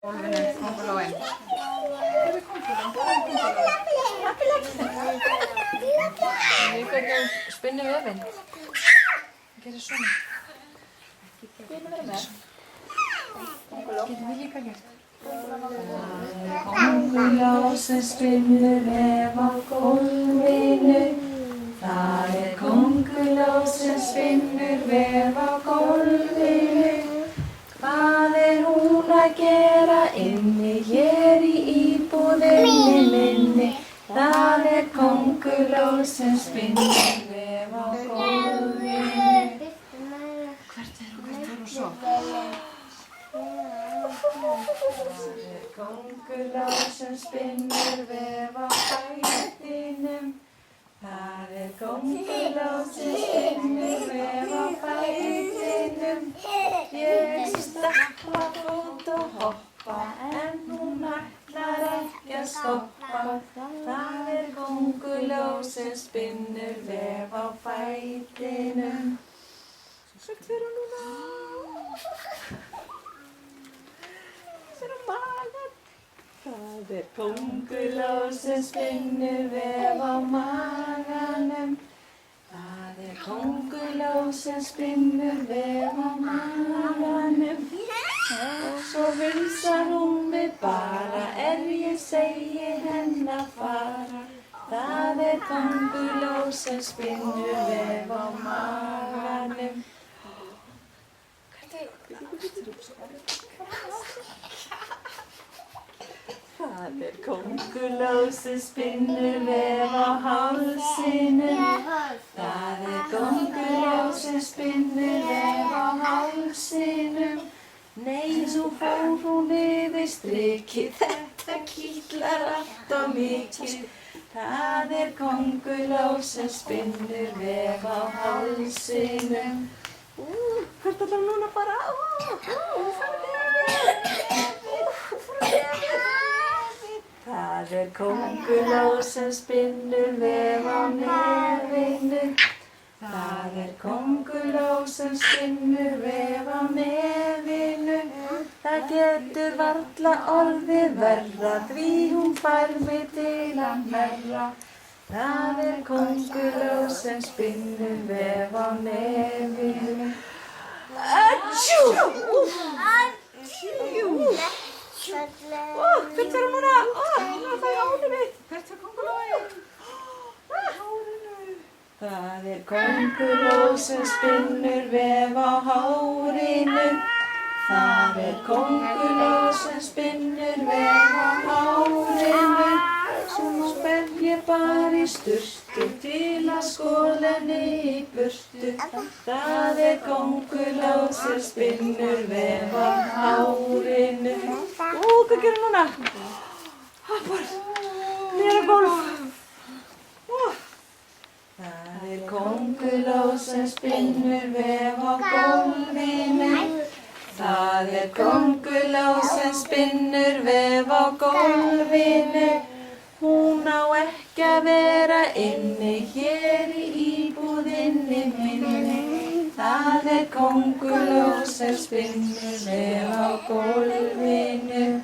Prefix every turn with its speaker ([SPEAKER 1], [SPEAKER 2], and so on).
[SPEAKER 1] Gólfinu, kóngulóin.
[SPEAKER 2] Hver er kóngulóin? Við hvernig spinnum vefinn. Gerir svona. Getum við með? Getum við líka gert?
[SPEAKER 3] Kónguló sem spinnur vef á gólfinu. Það er kónguló sem spinnur vef á gólfinu. Hvað er hún að gera inni hér í íbúðinni minni? Það er kónguló sem spinnur vef á gólfinu.
[SPEAKER 2] Hvert er hún svo?
[SPEAKER 3] Það er kónguló sem spinnur vef á fætinum. Það er kónguló sem spinnur vef á fætinum. Ég stappa fót og hoppa en hún ætlar ekki að stoppa. Það er kónguló sem spinnur vef á fætinum. Hvert fer hún núna? Fer á magann. Það er kónguló sem spinnur vef á maganum. Það er kónguló sem spinnur vef á maganum. Og svo vilsar hún mig bara ég segi henni að fara. Það er kónguló sem spinnur vef á maganum. Það er kónguló sem spinnur vef á hálsinum. Það er kónguló sem spinnur vef á hálsinum. Nei, svo fór hún yfir strikið, þetta kitlar allt of mikið. Það er kónguló sem spinnur vef á hálsinum. Hvert ætlar hún núna að fara? Hún fór yfir. Það er kónguló sem spinnur vef á nefinu. Það er kónguló sem spinnur vef á nefinu. Það getur varla orðið verra því hún fær mig til að hnerra. Það er kónguló sem spinnur vef á nefinu. Atjú! Atjú! Hvert er hún núna? Núna fær hárið mitt.
[SPEAKER 2] Hvert er kóngulóin?
[SPEAKER 3] Hárinu. Það er kónguló sem spinnur vef á hárinu. Það er kónguló sem spinnur vef á hárinu. Svo fer ég bara í sturtu til að skoða henni í burtu. Það er kónguló sem spinnur vef á hárinu. Hvað gerir núna? Hoppar niður á gólf. Það er kónguló sem spinnur vef á gólfinu. Það er kónguló sem spinnur vef á gólfinu. Hún á ekki að vera inni hér í íbúðinni minni. Það er kónguló sem spinnur vef á gólfinu.